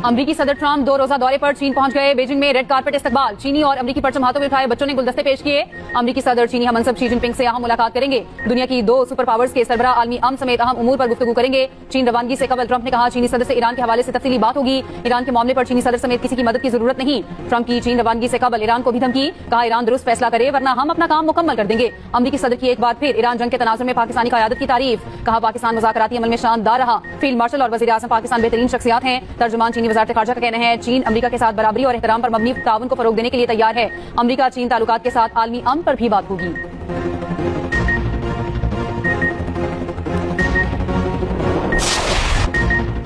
अमरीकी सदर ट्रंप 2 रोजा दौरे पर चीन पहुंच गए। बीजिंग में रेड कारपेट इस्तकबाल। चीनी और अमरीकी परचम हाथों में उठाए बच्चों ने गुलदस्ते पेश किए। अमरीकी सदर चीनी हमनसब शी जिनपिंग से अहम मुलाकात करेंगे। दुनिया की 2 सुपर पावर्स के सरबराह आलमी अमन समेत अहम उमूर पर गुफ्तगू करेंगे। चीन रवानगी से कबल ट्रंप ने कहा, चीनी सदर से ईरान के हवाले से तफसीली बात होगी। ईरान के मामले पर चीनी सदर समेत किसी की मदद की जरूरत नहीं। ट्रंप की चीन रवानगी से कबल ईरान को भी धमकी। कहा, ईरान दुरुस्त फैसला करे वरना हम अपना काम मुकम्मल कर देंगे। अमरीकी सदर की एक बार फिर ईरान जंग के तनाजुर में पाकिस्तानी क़यादत की तारीफ। कहा, पाकिस्तान मुज़ाकराती अमल में शानदार रहा। फील्ड मार्शल और वज़ीर आज़म पाकिस्तान बेहतरीन शख्सियात हैं। तर्जुमान चीनी वज़ारत ख़ारजा का कहना है, चीन अमरीका के साथ बराबरी और एहतराम पर मबनी ताउन को फरोग देने के लिए तैयार है। अमरीका चीन ताल्लुकात के साथ आलमी अमन पर भी बात होगी।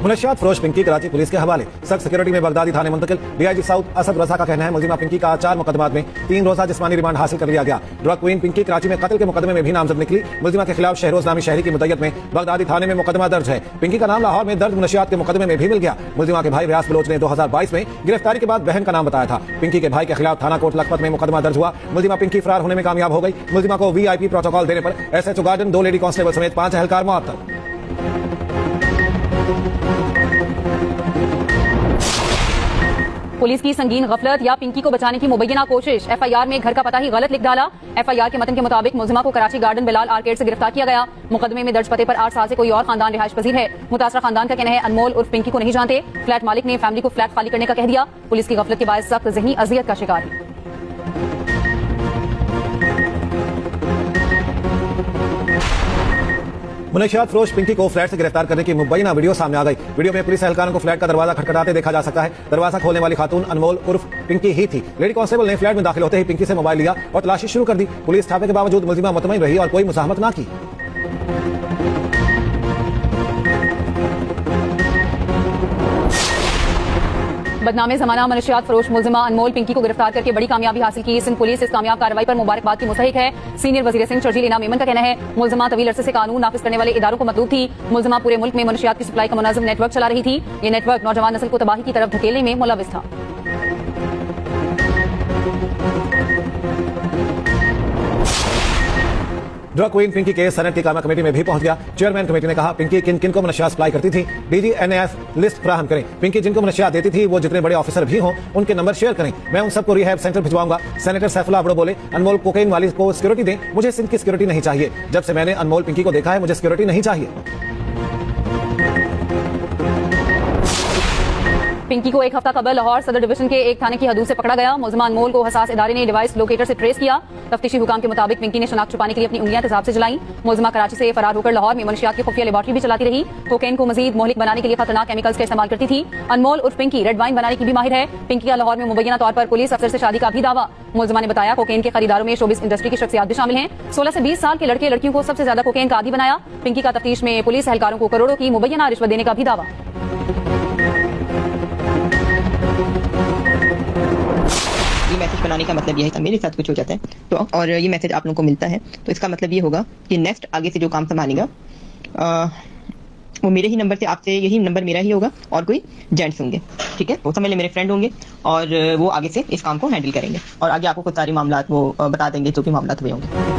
मुनशियात फरोश पिंकी कराची पुलिस के हवाले। सख्त सिक्योरिटी में बगदादी थाने मुंतकिल। डीआईजी साउथ असद रजा का कहना है, मुलजिमा पिंकी का 4 मुकदमात में 3 रोजा जिस्मानी रिमांड हासिल कर लिया गया। ड्रग क्वीन पिंकी कराची में कत्ल के मुकदमे में भी नामजद निकली। मुलजिमा के खिलाफ शहरोज नामी शहरी की मुद्दत में बगदादी थाने में मुकदमा दर्ज है। पिंकी का नाम लाहौर में दर्ज मुनशियात के मुकदमे में भी मिल गया। मुलजिमा के भाई रियाज बलोच ने 2022 में गिरफ्तारी के बाद बहन का नाम बताया था। पिंकी के भाई के खिलाफ थाना कोट लखपत में मुकदमा दर्ज हुआ। मुलजिमा पिंकी फरार होने में कामयाब हो गई। मुलजिमा को VIP प्रोटोकॉल देने पर SHO गार्डन 2 लेडी कांस्टेबल समेत 5 एहलकार मुअत्तल। पुलिस की संगीन गफलत या पिंकी को बचाने की मुबैना कोशिश। FIR में घर का पता ही गलत लिख डाला। FIR के मतन के मुताबिक मुलजिमा को कराची गार्डन बिलाल आर्केड से गिरफ्तार किया गया। मुकदमे में दर्ज पते पर 8 साल से कोई और खानदान रिहाइश पजीर है। मुतासरा खानदान का कहना है, अनमोल उर्फ पिंकी को नहीं जानते। फ्लैट मालिक ने फैमिली को फ्लैट खाली करने का कह दिया। पुलिस की गफलत के बाद सख्त ज़हनी अजियत का शिकार है। मुनशियात फरोश पिंकी को फ्लैट से गिरफ्तार करने की मुबैना वीडियो सामने आ गई। वीडियो में पुलिस एहलकारों को फ्लैट का दरवाजा खटखटाते देखा जा सकता है। दरवाजा खोलने वाली खातून अनमोल उर्फ पिंकी ही थी। लेडी कांस्टेबल ने फ्लैट में दाखिल होते ही पिंकी से मोबाइल लिया और तलाशी शुरू कर दी। पुलिस छापे के बावजूद मुलजिमा मुतमईन रही और कोई मुज़ाहमत ना की। बदनामे ज़माना मनशियात फरोश मुलजिमा अनमोल पिंकी को गिरफ्तार करके बड़ी कामयाबी हासिल की। सिंध पुलिस इस कामयाब कार्रवाई पर मुबारकबाद की मुस्तहिक है। सीनियर वजीर सिंध शर्जील इनाम मेमन का कहना है, मुलजिमा तवील अरसे से कानून नाफिज करने वाले इदारों को मतलूब थी। मुलजिमा पूरे मुल्क में मनशियात की सप्लाई का मुनाज़िम नेटवर्क चला रही थी। ये नेटवर्क नौजवान नस्ल को तबाही की तरफ धकेलने में मुलविस था। ड्रग क्वीन पिंकी के सेनेट की कामा कमेटी में भी पहुंच गया। चेयरमैन कमेटी ने कहा, पिंकी किन किन को मनशियात सप्लाई करती थी, DG NAF लिस्ट फराहम करें। पिंकी जिनको मनशियात देती थी वो जितने बड़े ऑफिसर भी हों उनके नंबर शेयर करें। मैं उन सबको रिहैब सेंटर भिजवाऊंगा। सेनेटर सैफुल्लाह अबड़ो बोले, अनमोल कोकेन वाली को सिक्योरिटी दें, मुझे सिंध की सिक्योरिटी नहीं चाहिए। जब से मैंने अनमोल पिंकी को देखा है मुझे सिक्योरिटी नहीं चाहिए। पिंकी को एक हफ्ता कबल लाहौर सदर डिवीजन के एक थाने की हदूद से पकड़ा गया। मुलजिमा अनमोल को हसास इदारे ने डिवाइस लोकेटर से ट्रेस किया। तफ्तीशी हुकाम के मुताबिक पिंकी ने शनाख्त छुपाने के लिए अपनी उंगलियां तेजाब से जलाई। मुलजिमा कराची से फरार होकर लाहौर में मनशियात की खुफिया लेबॉर्ट्री भी चलाती रही। कोकेन को मजीद मोहलिक बनाने के लिए खतरनाक केमिकल्स का इस्तेमाल करती थी। अनमोल उर्फ पिंकी रेड वाइन बनाने की भी माहिर है। पिंकी का लाहौर में मुबैना तौर पर पुलिस अफसर से शादी का भी दावा। मुलजिमा ने बताया, कोकेन के खरीदारों में शोबिस इंडस्ट्री की शख्सियात भी शामिल हैं। 16 से 20 साल के लड़के लड़कियों को सबसे ज्यादा कोकेन का आदी बनाया। पिंकी का तफ्तीश में पुलिस एहलकारों को करोड़ों की मुबैना रिश्वत देने का भी दावा। मैसेज बनाने का मतलब यह है कि मेरे साथ कुछ हो जाता है तो और ये मैसेज आप लोगों को मिलता है तो इसका मतलब ये होगा कि नेक्स्ट आगे से जो काम संभालेगा वो मेरे ही नंबर से, आपसे यही नंबर मेरा ही होगा और कोई जेंट्स होंगे, ठीक है। वो समझ ले मेरे फ्रेंड होंगे और वो आगे से इस काम को हैंडल करेंगे और आगे आपको कुछ सारे मामला वो बता देंगे जो भी मामला हुए होंगे।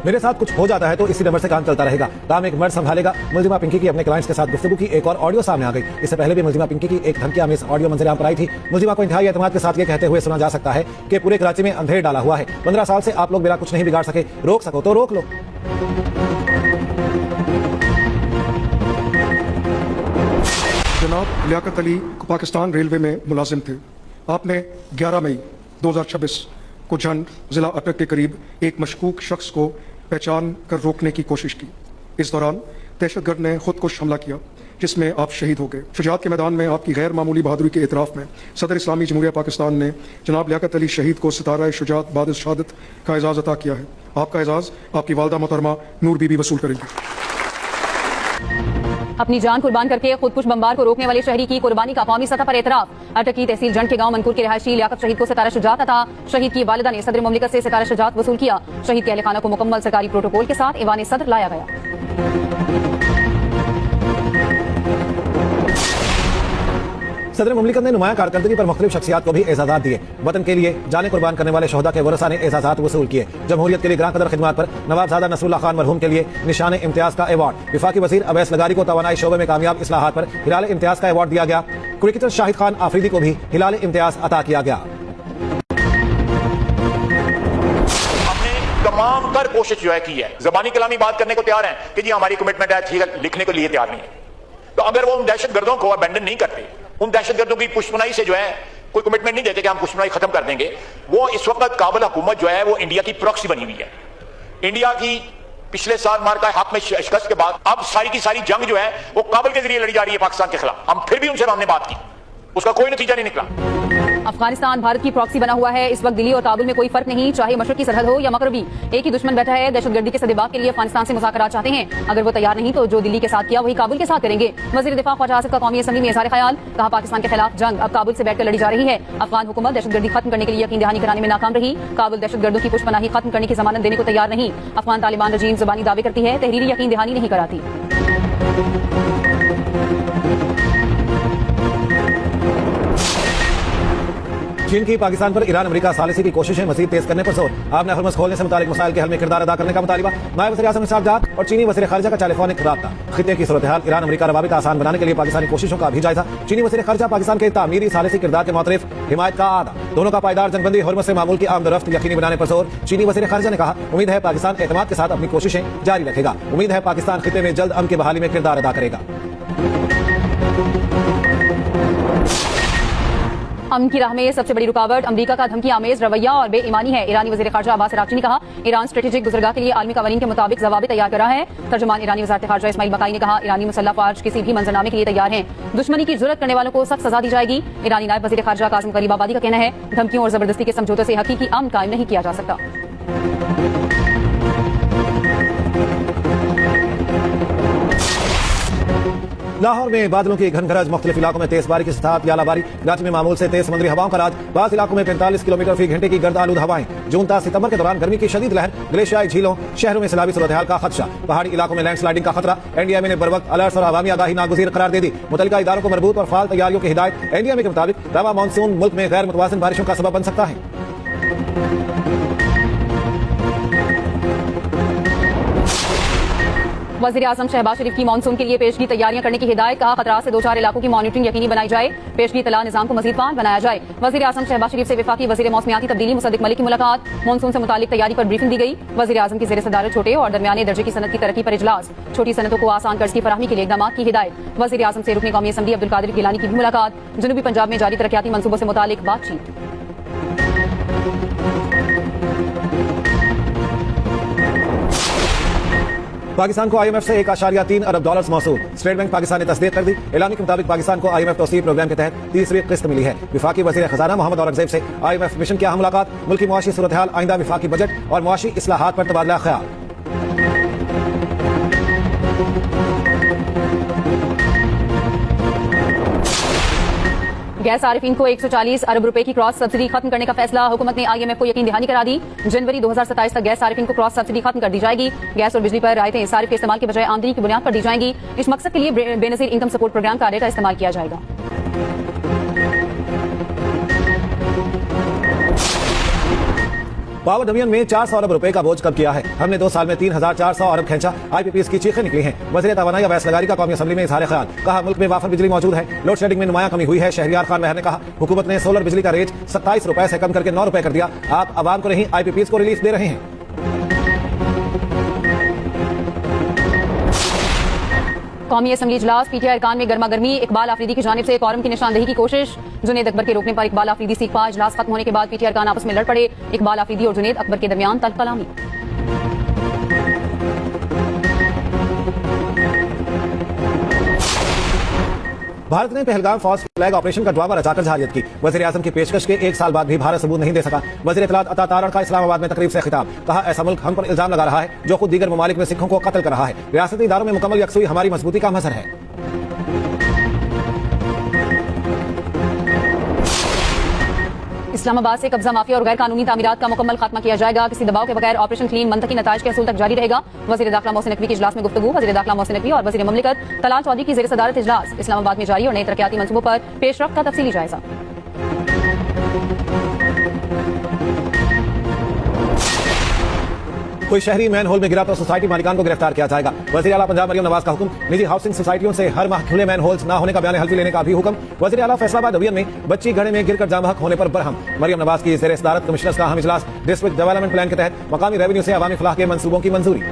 मेरे साथ कुछ हो जाता है तो इसी नंबर से काम चलता रहेगा। काम एक मर्द संभालेगा। मुलजिमा पिंकी की अपने क्लाइंट्स के साथ गुफ्तगू की एक और ऑडियो सामने आ गई। इससे पहले भी मुलजिमा पिंकी की एक धमकी आमेज ऑडियो मंजर आम पर आई थी। मुलजिमा को इंतहाई एतमाद के साथ ये कहते हुए सुना जा सकता है कि पूरे कराची में अंधेर डाला हुआ है। 15 साल से आप लोग मेरा कुछ नहीं बिगाड़ सके, रोक सको तो रोक लो। जनाब लियाकत अली पाकिस्तान रेलवे में मुलाजिम थे। आपने 11 मई 2026 को झंड जिला अटक के करीब एक मशकूक शख्स को पहचान कर रोकने की कोशिश की। इस दौरान दहशतगर्द ने खुदकुश हमला किया जिसमें आप शहीद हो गए। शुजाअत के मैदान में आपकी गैर मामूली बहादुरी के इतराफ़ में सदर इस्लामी जमहूरिया पाकिस्तान ने जनाब लियाकत अली शहीद को सितारा शुजाअत बाद शहादत का एजाज़ अता किया है। आपका एजाज़ आपकी वालदा मोहतरमा नूर बीबी वसूल करेंगी। अपनी जान कुर्बान करके खुदकुश बमबार को रोकने वाले शहरी की कुर्बानी का कौमी सतह पर एतराफ। अटक की तहसील जंड के गांव मनकुर के रिहायशी लियाकत शहीद को सितारा शुजाअत अता। शहीद की वालिदा ने सदर मुमलिकत से सितारा शुजाअत वसूल किया। शहीद के अहलखाना को मुकम्मल सरकारी प्रोटोकॉल के साथ ईवान सदर लाया गया। सदर मुमलिकत ने नुमाया कारकर्दगी पर मुख्तलिफ शख्सियात को भी एजाज़ात दिए। वतन के लिए जाने कुर्बान करने वाले शोहदा के वरसा ने एजाज़ात वसूल किए। जमहूरियत के लिए ग्रां कदर खिदमत पर नवाबजादा नसरुल्लाह खान मरहूम के लिए निशान इम्तियाज का अवार्ड। विफाकी वजीर अवैस लगारी को तवानाई शोबे में कामयाब इस्लाहात पर हिलाल इम्तियाज का अवार्ड दिया गया। क्रिकेटर शाहिद खान आफरीदी को भी हिलाल इम्तियाज अता किया गया। तमाम कर कोशिश जो है की है, जबानी कलामी बात करने को तैयार है कि जी हमारी कमिटमेंट है, ठीक है, लिखने के लिए तैयार नहीं है। तो अगर वो उन दहशतगर्दों को अबेंडन नहीं करते, उन दहशतगर्दों की पुष्पनाई से जो है कोई कमिटमेंट नहीं देते कि हम पुष्पनाई खत्म कर देंगे, वो इस वक्त काबुल हुकूमत जो है वो इंडिया की प्रॉक्सी बनी हुई है। इंडिया की पिछले साल मार्का हक में शिकस्त के बाद अब सारी की सारी जंग जो है वो काबुल के जरिए लड़ी जा रही है पाकिस्तान के खिलाफ। हम फिर भी उनसे हमने बात की, उसका कोई नतीजा नहीं निकला। अफगानिस्तान भारत की प्रॉक्सी बना हुआ है। इस वक्त दिल्ली और काबुल में कोई फर्क नहीं, चाहे मशरकी सरहद हो या मगरबी, एक ही दुश्मन बैठा है। दहशतगर्दी के सदेबाग के लिए अफगानिस्तान से मुज़ाकरात चाहते हैं। अगर वो तैयार नहीं तो जो दिल्ली के साथ किया वही काबुल के साथ करेंगे। वज़ीर दिफा ख्वाजा आसिफ का कौमी असम्बली में इज़हार ख्याल, कहा पाकिस्तान के खिलाफ जंग अब काबुल से बैठकर लड़ी जा रही है। अफगान हुकूमत दहशतगर्दी खत्म करने के लिए यकीन दहानी कराने में नाकाम रही। काबुल दहशतगर्दों की पुष्पनाही खत्म करने की जमानत देने को तैयार नहीं। अफगान तालिबान रजीम ज़बानी दावे करती है, तहरीरी यकीन दहानी नहीं कराती। चीन की पाकिस्तान पर ईरान अमेरिका सालिसी की कोशिशें मजीद तेज करने पर जोर। आपने हरमस खोलने से मुतालिक मसाइल के हल में किरदार अदा करने का मुतालिबा। नायब वज़ीर आज़म इसहाक डार और चीनी वज़ीर ख़ारिजा का टेलीफोनिक राब्ता। खित्ते की सूरत हाल, ईरान अमेरिका रवाबित आसान बनाने के लिए पाकिस्तानी कोशिशों का भी जायजा। चीनी वज़ीर ख़ारिजा पाकिस्तान के तामीरी सालिसी किरदार के मुतरिफ हिमायत का आदा। दोनों का पायदार जंगबंदी हरमस से मामूल की आमदरफ्त यकीनी बनाने पर जोर। चीनी वज़ीर ख़ारिजा ने कहा, उम्मीद है पाकिस्तान एतमाद के साथ अपनी कोशिशें जारी रखेगा। उम्मीद है पाकिस्तान खित्ते में जल्द अमन की बहाली में किरदार अदा करेगा। अमन की राह में सबसे बड़ी रुकावट अमेरिका का धमकी आमेज रवैया और बेईमानी है। ईरानी वज़ीर ख़ारिजा अब्बास अराग़ची ने कहा, ईरान स्ट्रेटेजिक गुज़रगाह के लिए आलमी कवानीन के मुताबिक ज़वाबित तैयार कर रहा है। तर्जुमान ईरानी वज़ारत ख़ारिजा इस्माइल बकाई ने कहा, ईरानी मुसल्लह फ़ौज किसी भी मंजरनामे के लिए तैयार हैं। दुश्मनी की जुर्रत करने वालों को सख्त सजा दी जाएगी। ईरानी नायब वज़ीर ख़ारिजा कासिम गरीबाबादी का कहना है, धमकियों और जबरदस्ती के समझौते से हकीकी अमन कायम नहीं किया जा सकता। लाहौर में बादलों की घनघरज, मुख्तलिफ इलाकों में तेज बारिश के साथ यालाबारी। कराची में मामूल से तेज समुद्री हवाओं का राज, बाज़ इलाकों में 45 किलोमीटर फी घंटे की गर्द आलूद हवाएं। जून ता सितंबर के दौरान गर्मी की शदीद लहर, ग्लेशियाई झीलों, शहरों में सैलाबी सूरत हाल का खदशा। पहाड़ी इलाकों में लैंडस्लाइडिंग का खतरा। एनडीएमए ने बरवक्त अलर्ट और अवामी आगाही नागुज़ीर करार दे दी। मुतल्लिका इदारों को मरबूत और फाल तैयारियों की हिदायत। एनडीएमए के मुताबिक रवा मानसून मुल्क में गैर मुतवाज़िन बारिशों का सबब बन सकता है। वज़ीर आज़म शहबाज शरीफ की मानसून के लिए पेशगी तैयारियां करने की हिदायत, कहा खतरा से दो चार इलाकों की मॉनिटरिंग यकीनी बनाई जाए। पेशगी तला निजाम को मजीद फाल बनाया जाए। वज़ीर आज़म शहबाज शरीफ से वफाकी वज़ीर मौसमियाती तब्दीली मुसद्दिक मलिक की मुलाकात। मानसून से मुतालिक तैयारी पर ब्रीफिंग दी गई। वज़ीर आज़म की ज़ेर सदारत छोटे और दरमियाने दर्जे की सनत की तरक्की पर इजलास। छोटी सनतों को आसान कर्ज की फराहमी के लिए इक़दामात की हिदायत। वज़ीर आज़म से रुकन कौमी असम्बली अब्दुल कादिर गिलानी की भी मुलाकात। जनूबी पंजाब में जारी तरक्याती मंसूबों से मुतालिक बातचीत। पाकिस्तान को आईएमएफ से $1.3 अरब मौसूल। स्टेट बैंक पाकिस्तान ने तस्दीक कर दी। ऐलान के मुताबिक पाकिस्तान को आईएमएफ तौसीर प्रोग्राम के तहत तीसरी किस्त मिली है। विफाकी वज़ीर खजाना मोहम्मद औरंगज़ेब से आईएमएफ मिशन की अहम मुलाकात। मुल्की मुआशी सूरत हाल, आइंदा विफाकी बजट और मुआशी इस्लाहात पर तबादला ख्याल। गैस आरिफीन को 140 अरब रुपए की क्रॉस सब्सिडी खत्म करने का फैसला। हुकूमत ने आईएमएफ को यकीन दहानी करा दी। जनवरी 2027 तक गैस आरिफीन को क्रॉस सब्सिडी खत्म कर दी जाएगी। गैस और बिजली पर रायतें सारिफ के इस्तेमाल के बजाय आमदनी की बुनियाद पर दी जाएंगी। इस मकसद के लिए बेनजीर इनकम सपोर्ट प्रोग्राम का डेटा इस्तेमाल किया जाएगा। पावर डिवीजन में 400 अरब रुपए का बोझ कम किया है। हमने 2 साल में 3,400 अरब खींचा। आईपीपीएस की चीखें निकली हैं। वज़ीर तवानाई अवैस लगारी का कौमी असम्बली में इज़हार ख्याल, कहा मुल्क में वाफर बिजली मौजूद है। लोड शेडिंग में नुमाया कमी हुई है। शहरियार खान महर ने कहा, हुकूमत ने सोलर बिजली का रेट 27 रुपए से कम करके 9 रुपए कर दिया। आप आवाम को नहीं आईपीपीएस को रिलीफ दे रहे हैं। कौमी असम्बली इजलास, पीटीआई अरकान में गर्मा गर्मी। इकबाल आफरीदी की जानिब से कोरम की निशानदेही की कोशिश। जुनेद अकबर के रोकने पर इकबाल आफरीदी सीखा। इजलास खत्म होने के बाद पीटीआई अरकान आपस में लड़ पड़े। इकबाल आफरीदी और जुनेद अकबर के दरमियान तल्ख कलामी। भारत ने पहलगाम फॉल्स फ्लैग ऑपरेशन का ड्रामा रचाकर जहारियत की। वज़ीर आज़म की पेशकश के 1 साल बाद भी भारत सबूत नहीं दे सका। वज़ीर इत्तलात अता तारण का इस्लामाबाद में तकरीब से खिताब, कहा ऐसा मुल्क हम पर इल्जाम लगा रहा है जो खुद दीगर ममालिक में सिखों को कत्ल कर रहा है। रियासती इदारों में मुकम्मल यकसुई हमारी मजबूती का मजहर है। इस्लामाबाद से कब्जा माफिया और गैर कानूनी तामीरात का मुकम्मल खात्मा किया जाएगा। किसी दबाव के बगैर ऑपरेशन क्लीन मंतकी नताइज के असूल तक जारी रहेगा। वज़ीर दाखिला मोहसिन नकवी के इजलास में गुफ्तगू। वज़ीर दाखिला मोहसिन नकवी और वज़ीर ममलिकत तलाल चौधरी की ज़ेर सदारत इजलास। इस्लामाबाद में जारी और नए तरक्याती मंसूबों पर पेशरफ्त का तफसीली जायजा। कोई शहरी मैन होल में गिरा तो सोसाइटी मालिकान को गिरफ्तार किया जाएगा। वज़ीर आला पंजाब मरियम नवाज का हुक्म, निजी हाउसिंग सोसाइटियों से हर माह खुले मैन होल्स न होने का बयान हल्फी लेने का भी हुक्म। वज़ीर आला फैसलाबाद अवियन में बच्ची घड़े में गिरकर जाम बहक होने पर बरहम। मरियम नवाज की ज़ेर सदारत कमिश्नर्स का अहम इजलास। डिस्ट्रिक्ट डेवलपमेंट प्लान के तहत मकामी रेवेन्यू से अवामी फलाह के मंसूबों की मंजूरी।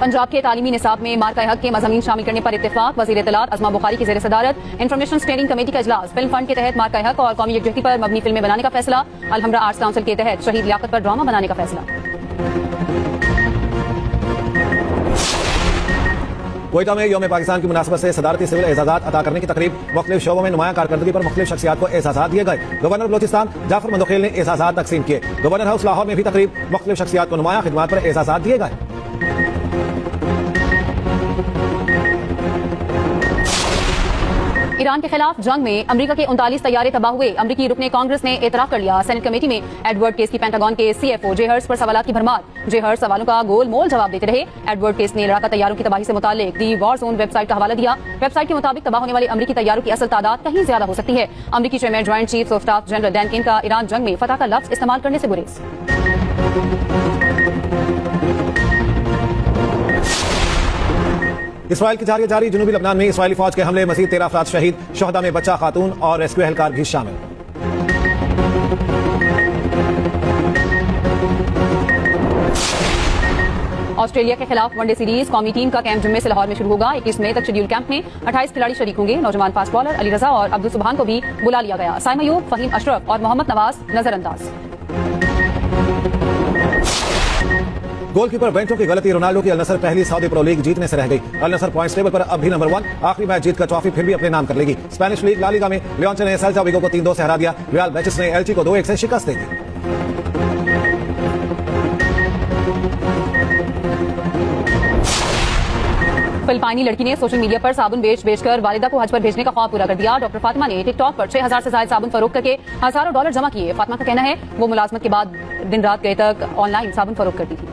पंजाब के तालीमी निसाब में मार्का हक के मज़ामीन शामिल करने पर इत्तेफाक। वज़ीर इत्तलात अज़मा बुखारी की ज़ेर सदारत इंफॉर्मेशन स्टीयरिंग कमेटी का इजलास। फिल्म फंड के तहत मार्का हक और कौमी यकजहती पर मबनी फिल्में बनाने का फैसला। अलहमरा आर्ट्स काउंसिल के तहत शहीद लियाकत पर ड्रामा बनाने का फैसला। कोयटा में यौम पाकिस्तान की मुनासबत से सदारती सिविल एजाजात अता करने की तकरीब। मुख्तलिफ शोबों में नुमाया कारकर्दगी पर मुख्तलिफ शख्सियात को एजाजात दिए गए। गवर्नर बलोचिस्तान जाफर मंदोखेल ने एजाजात तकसीम किए। गवर्नर हाउस लाहौर में भी तकरीब। मुख्तलिफ शख्सियात को नुमाया खिदमात पर एजाजात दिए गए। ईरान के खिलाफ जंग में अमेरिका के 39 तैयारे तबाह हुए। अमेरिकी रुकने कांग्रेस ने एतराफ कर लिया। सेनेट कमेटी में एडवर्ड केस की पेंटागन के CFO जे हर्ट्ज पर सवालात की भरमार। जे हर्ट्ज सवालों का गोल मोल जवाब देते रहे। एडवर्ड केस ने लड़ाका तैयारों की तबाही से मुतालिक दी वॉर जोन वेबसाइट का हवाला दिया। वेबसाइट के मुताबिक तबाह होने वाले अमेरिकी तैयारों की असल तादाद कहीं ज्यादा हो सकती है। अमेरिकी chairman joint chief of staff general Dan Caine का ईरान जंग में फतह का लफ्ज इस्तेमाल करने से गुरेज। इसराइल की जारी जुनूबी लबनान में इसराइली फौज के हमले, मजीद 13 अफराद शहीद। शोहदा में बच्चा, खातून और रेस्क्यू एहलकार भी शामिल। ऑस्ट्रेलिया के खिलाफ वनडे सीरीज कौमी टीम का कैंप जुम्मे से लाहौर में शुरू होगा। 21 मई तक शेड्यूल कैंप में 28 खिलाड़ी शरीक होंगे। नौजवान फास्ट बॉलर अली रजा और अब्दुल सुबहान को भी बुला लिया गया। साइम अयूब, फहीम अशरफ और मोहम्मद नवाज नजरअंदाज। गोलकीपर बेंचों की गलती, रोनाल्डो की अल नसर पहली सऊदी प्रो लीग जीतने से रह गई। अल नसर पॉइंट्स टेबल पर अब भी नंबर 1। आखिरी मैच जीतकर ट्रॉफी फिर भी अपने नाम कर लेगी। स्पेनिश लीग ला लीगा में लियोंचे ने सेल्टा विगो को 3-2 से हरा दिया। रियल बेटिस ने एल्ची को 2-1 से शिकस्त दे दी। फिलिपाइनी लड़की ने सोशल मीडिया पर साबुन बेचकर वालिदा को हज पर भेजने का ख्वाब पूरा कर दिया। डॉक्टर फातिमा ने टिकटॉक पर 6000 से ज्यादा साबुन फरोख्त करके हजारों डॉलर जमा किए। फातिमा का कहना है वो मुलाजमत के बाद दिन रात गए तक ऑनलाइन साबुन फरोख्त करती थी।